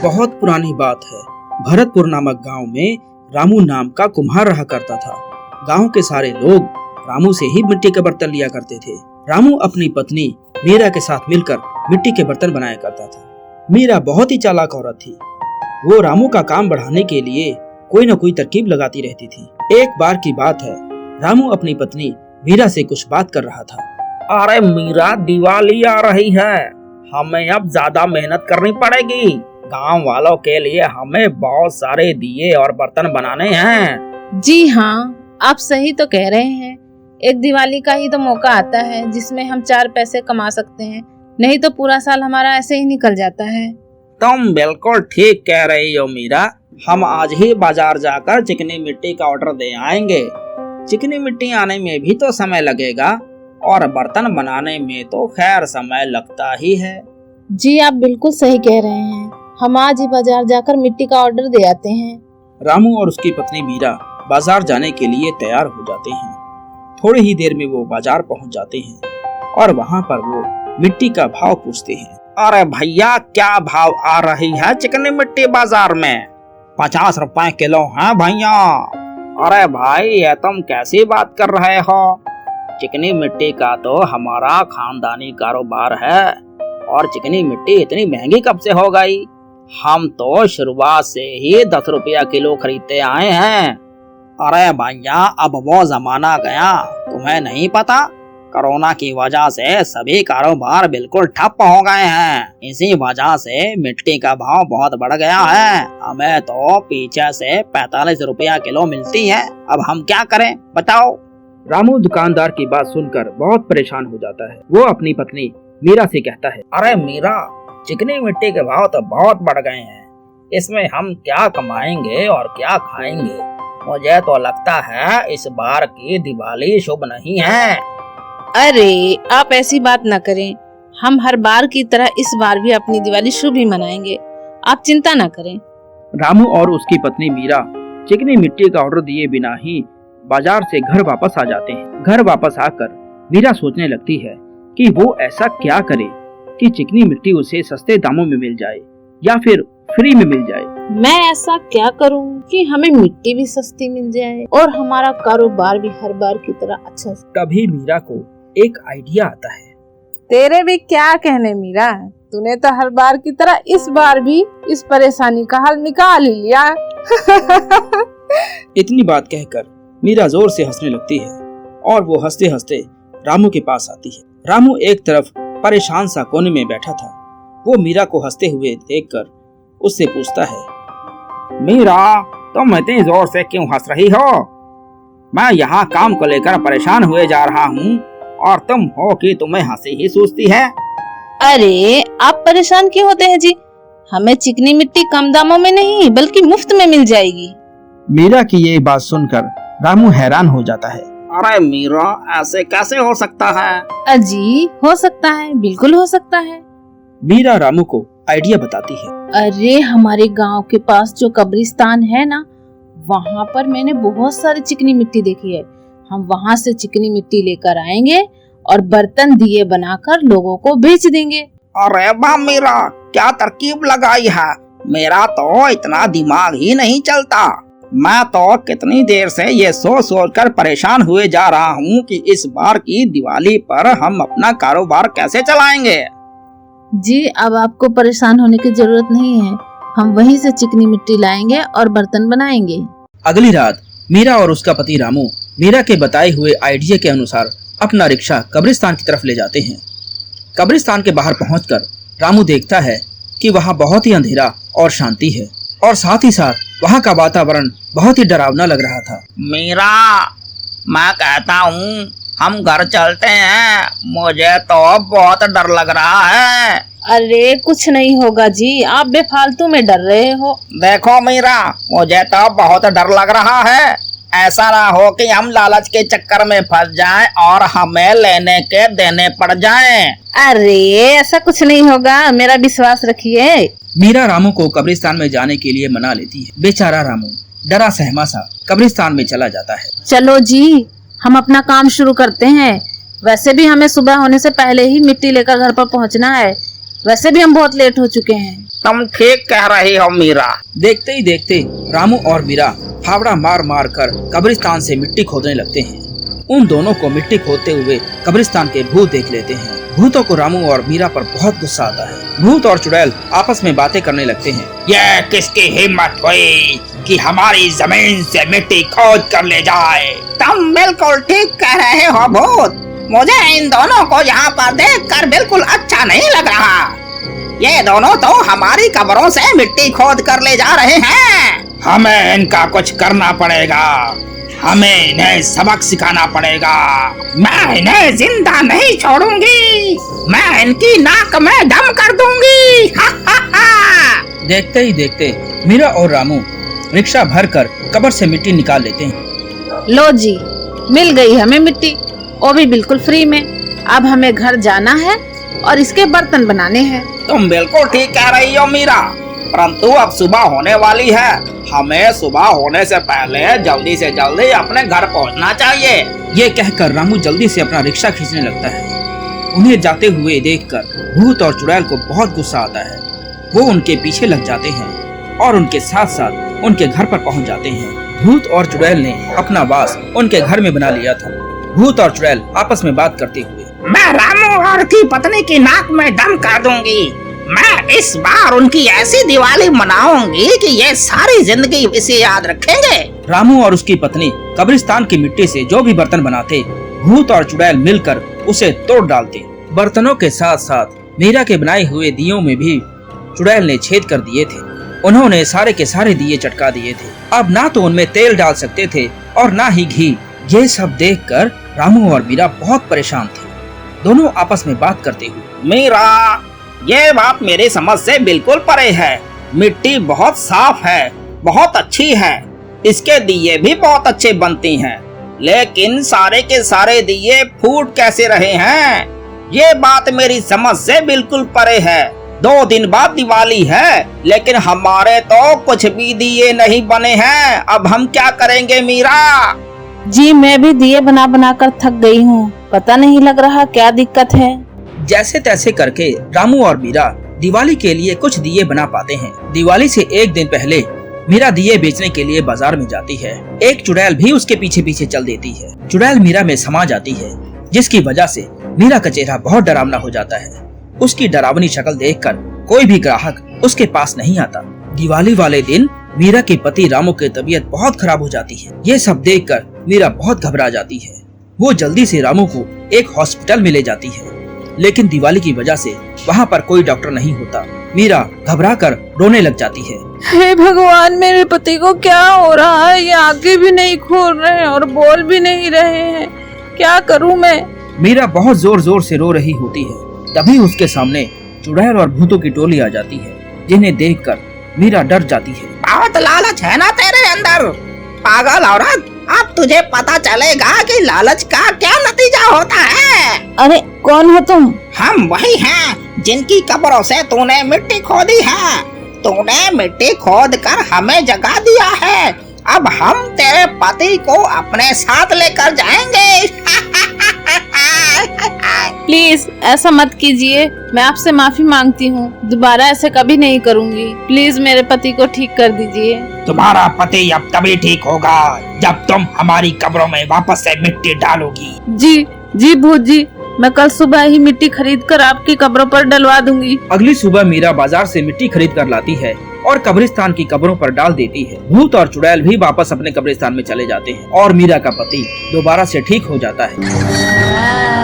बहुत पुरानी बात है। भरतपुर नामक गांव में रामू नाम का कुम्हार रहा करता था। गांव के सारे लोग रामू से ही मिट्टी के बर्तन लिया करते थे। रामू अपनी पत्नी मीरा के साथ मिलकर मिट्टी के बर्तन बनाया करता था। मीरा बहुत ही चालाक औरत थी। वो रामू का काम बढ़ाने के लिए कोई न कोई तरकीब लगाती रहती थी। एक बार की बात है, रामू अपनी पत्नी मीरा से कुछ बात कर रहा था। अरे मीरा, दिवाली आ रही है, हमें अब ज्यादा मेहनत करनी पड़ेगी। गांव वालों के लिए हमें बहुत सारे दिए और बर्तन बनाने हैं। जी हाँ, आप सही तो कह रहे हैं। एक दिवाली का ही तो मौका आता है जिसमें हम 4 पैसे कमा सकते हैं, नहीं तो पूरा साल हमारा ऐसे ही निकल जाता है। तुम बिल्कुल ठीक कह रही हो मीरा। हम आज ही बाजार जाकर चिकनी मिट्टी का ऑर्डर दे आएंगे। चिकनी मिट्टी आने में भी तो समय लगेगा और बर्तन बनाने में तो खैर समय लगता ही है। जी आप बिल्कुल सही कह रहे हैं। हम आज ही बाजार जाकर मिट्टी का ऑर्डर दे आते हैं। रामू और उसकी पत्नी मीरा बाजार जाने के लिए तैयार हो जाते हैं। थोड़ी ही देर में वो बाजार पहुंच जाते हैं और वहां पर वो मिट्टी का भाव पूछते हैं। अरे भैया, क्या भाव आ रही है चिकनी मिट्टी बाजार में? 50 रुपए किलो है भैया। अरे भाई, ये तुम कैसी बात कर रहे हो? चिकनी मिट्टी का तो हमारा खानदानी कारोबार है और चिकनी मिट्टी इतनी महंगी कब से हो गई? हम तो शुरुआत से ही 10 रुपया किलो खरीदते आए हैं। अरे भैया, अब वो जमाना गया, तुम्हें नहीं पता? कोरोना की वजह से सभी कारोबार बिल्कुल ठप हो गए हैं। इसी वजह से मिट्टी का भाव बहुत बढ़ गया है। हमें तो पीछे से 45 रुपया किलो मिलती है। अब हम क्या करें, बताओ? रामू दुकानदार की बात सुनकर बहुत परेशान हो जाता है। वो अपनी पत्नी मीरा से कहता है, अरे मीरा, चिकनी मिट्टी के भाव तो बहुत बढ़ गए हैं। इसमें हम क्या कमाएंगे और क्या खाएंगे? मुझे तो लगता है इस बार की दिवाली शुभ नहीं है। अरे आप ऐसी बात न करें। हम हर बार की तरह इस बार भी अपनी दिवाली शुभ ही मनाएंगे। आप चिंता न करें। रामू और उसकी पत्नी मीरा चिकनी मिट्टी का ऑर्डर दिए बिना ही बाजार से घर वापस आ जाते हैं। घर वापस आकर मीरा सोचने लगती है कि वो ऐसा क्या करे कि चिकनी मिट्टी उसे सस्ते दामों में मिल जाए या फिर फ्री में मिल जाए। मैं ऐसा क्या करूं कि हमें मिट्टी भी सस्ती मिल जाए और हमारा कारोबार भी हर बार की तरह अच्छा। तभी मीरा को एक आइडिया आता है। तेरे भी क्या कहने मीरा, तूने तो हर बार की तरह इस बार भी इस परेशानी का हल निकाल ही लिया। इतनी बात कहकर मीरा जोर से हंसने लगती है और वो हंसते हंसते रामू के पास आती है। रामू एक तरफ परेशान सा कोने में बैठा था। वो मीरा को हंसते हुए देखकर उससे पूछता है, मीरा, तुम इतनी जोर से क्यों हंस रही हो? मैं यहाँ काम को लेकर परेशान हुए जा रहा हूँ और तुम हो कि तुम्हें हंसी ही सूझती है। अरे आप परेशान क्यों होते हैं जी? हमें चिकनी मिट्टी कम दामों में नहीं बल्कि मुफ्त में मिल जाएगी। मीरा की ये बात सुनकर रामू हैरान हो जाता है। अरे मीरा, ऐसे कैसे हो सकता है? अजी हो सकता है, बिल्कुल हो सकता है। मीरा रामू को आइडिया बताती है। अरे हमारे गांव के पास जो कब्रिस्तान है ना, वहाँ पर मैंने बहुत सारी चिकनी मिट्टी देखी है। हम वहाँ से चिकनी मिट्टी लेकर आएंगे और बर्तन दिए बनाकर लोगों को बेच देंगे। अरे वाह मीरा, क्या तरकीब लगाई है। मेरा तो इतना दिमाग ही नहीं चलता। मैं तो कितनी देर से ये सोच कर परेशान हुए जा रहा हूँ कि इस बार की दिवाली पर हम अपना कारोबार कैसे चलाएंगे। जी अब आपको परेशान होने की जरूरत नहीं है। हम वहीं से चिकनी मिट्टी लाएंगे और बर्तन बनाएंगे। अगली रात मीरा और उसका पति रामू मीरा के बताए हुए आइडिया के अनुसार अपना रिक्शा कब्रिस्तान की तरफ ले जाते हैं। कब्रिस्तान के बाहर पहुंचकर रामू देखता है कि वहां बहुत ही अंधेरा और शांति है और साथ ही साथ वहां का वातावरण बहुत ही डरावना लग रहा था। मीरा, मैं कहता हूँ हम घर चलते हैं। मुझे तो बहुत डर लग रहा है। अरे कुछ नहीं होगा जी, आप बेफालतू में डर रहे हो। देखो मीरा, मुझे तो बहुत डर लग रहा है। ऐसा ना हो कि हम लालच के चक्कर में फंस जाएं और हमें लेने के देने पड़ जाएं। अरे ऐसा कुछ नहीं होगा, मेरा विश्वास रखिए। मीरा रामू को कब्रिस्तान में जाने के लिए मना लेती है। बेचारा रामू डरा सहमा सा कब्रिस्तान में चला जाता है। चलो जी, हम अपना काम शुरू करते हैं। वैसे भी हमें सुबह होने से पहले ही मिट्टी लेकर घर पर पहुंचना है। वैसे भी हम बहुत लेट हो चुके हैं। तुम ठीक कह रही हो मीरा। देखते ही देखते रामू और मीरा फावड़ा मार मार कर कब्रिस्तान से मिट्टी खोदने लगते हैं। उन दोनों को मिट्टी खोदते हुए कब्रिस्तान के भूत देख लेते हैं। भूतों को रामू और मीरा पर बहुत गुस्सा आता है। भूत और चुड़ैल आपस में बातें करने लगते हैं। ये किसकी हिम्मत हुई कि हमारी जमीन से मिट्टी खोद कर ले जाए? तुम बिल्कुल ठीक कह रहे हो भूत। मुझे इन दोनों को यहाँ पर देखकर बिल्कुल अच्छा नहीं लग रहा। ये दोनों तो हमारी कब्रों से मिट्टी खोद कर ले जा रहे हैं। हमें इनका कुछ करना पड़ेगा। हमें इन्हें सबक सिखाना पड़ेगा। मैं इन्हें जिंदा नहीं छोड़ूंगी। मैं इनकी नाक में दम कर दूंगी। देखते ही देखते मीरा और रामू रिक्शा भरकर कब्र से मिट्टी निकाल लेते हैं। लो जी, मिल गई हमें मिट्टी, वो भी बिल्कुल फ्री में। अब हमें घर जाना है और इसके बर्तन बनाने हैं। तुम बिल्कुल ठीक कह रही हो मीरा, परंतु अब सुबह होने वाली है। हमें सुबह होने से पहले जल्दी से जल्दी अपने घर पहुंचना चाहिए। ये कहकर रामू जल्दी से अपना रिक्शा खींचने लगता है। उन्हें जाते हुए देखकर भूत और चुड़ैल को बहुत गुस्सा आता है। वो उनके पीछे लग जाते हैं और उनके साथ साथ उनके घर पर पहुंच जाते हैं। भूत और चुड़ैल ने अपना वास उनके घर में बना लिया था। भूत और चुड़ैल आपस में बात करते हुए, मैं रामू और की पत्नी की नाक में दम कर दूंगी। मैं इस बार उनकी ऐसी दिवाली मनाऊंगी कि ये सारी जिंदगी इसे याद रखेंगे। रामू और उसकी पत्नी कब्रिस्तान की मिट्टी से जो भी बर्तन बनाते, भूत और चुड़ैल मिलकर उसे तोड़ डालते। बर्तनों के साथ साथ मीरा के बनाए हुए दियों में भी चुड़ैल ने छेद कर दिए थे। उन्होंने सारे के सारे दिए चटका दिए थे। अब ना तो उनमें तेल डाल सकते थे और ना ही घी। ये सब देखकर रामू और मीरा बहुत परेशान थे। दोनों आपस में बात करते हुए, मीरा, ये बात मेरी समझ से बिल्कुल परे है। मिट्टी बहुत साफ है, बहुत अच्छी है। इसके दिए भी बहुत अच्छे बनते हैं, लेकिन सारे के सारे दिए फूट कैसे रहे हैं? ये बात मेरी समझ से बिल्कुल परे है। 2 दिन बाद दिवाली है, लेकिन हमारे तो कुछ भी दिए नहीं बने हैं। अब हम क्या करेंगे मीरा? जी, मैं भी दिए बना बना कर थक गई हूँ। पता नहीं लग रहा क्या दिक्कत है। जैसे तैसे करके रामू और मीरा दिवाली के लिए कुछ दिए बना पाते हैं। दिवाली से एक दिन पहले मीरा दिए बेचने के लिए बाजार में जाती है। एक चुड़ैल भी उसके पीछे पीछे चल देती है। चुड़ैल मीरा में समा जाती है, जिसकी वजह से मीरा का चेहरा बहुत डरावना हो जाता है। उसकी डरावनी शक्ल देखकर कोई भी ग्राहक उसके पास नहीं आता। दिवाली वाले दिन मीरा के पति रामू की तबीयत बहुत खराब हो जाती है। ये सब देखकर मीरा बहुत घबरा जाती है। वो जल्दी से रामू को एक हॉस्पिटल में ले जाती है, लेकिन दिवाली की वजह से वहाँ पर कोई डॉक्टर नहीं होता। मीरा घबराकर रोने लग जाती है। हे भगवान, मेरे पति को क्या हो रहा है? ये आंखें भी नहीं खोल रहे हैं और बोल भी नहीं रहे हैं। क्या करूं मैं? मीरा बहुत जोर जोर से रो रही होती है। तभी उसके सामने चुड़ैल और भूतों की टोली आ जाती है, जिन्हें देखकर मीरा डर जाती है। बहुत लालच है ना तेरे अंदर, पागल औरत। अब तुझे पता चलेगा कि लालच का क्या नतीजा होता है। अरे कौन हो तुम? हम वही हैं जिनकी कब्रों से तूने मिट्टी खोदी है। तूने मिट्टी खोद कर हमें जगा दिया है। अब हम तेरे पति को अपने साथ लेकर जाएंगे। प्लीज ऐसा मत कीजिए, मैं आपसे माफी मांगती हूँ। दोबारा ऐसे कभी नहीं करूँगी। प्लीज मेरे पति को ठीक कर दीजिए। तुम्हारा पति अब तभी ठीक होगा जब तुम हमारी कब्रों में वापस से मिट्टी डालोगी। जी जी भूत जी, मैं कल सुबह ही मिट्टी खरीद कर आपकी कब्रों पर डलवा दूंगी। अगली सुबह मीरा बाजार से मिट्टी खरीद कर लाती है और कब्रिस्तान की कब्रों पर डाल देती है। भूत और चुड़ैल भी वापस अपने कब्रिस्तान में चले जाते हैं और मीरा का पति दोबारा से ठीक हो जाता है।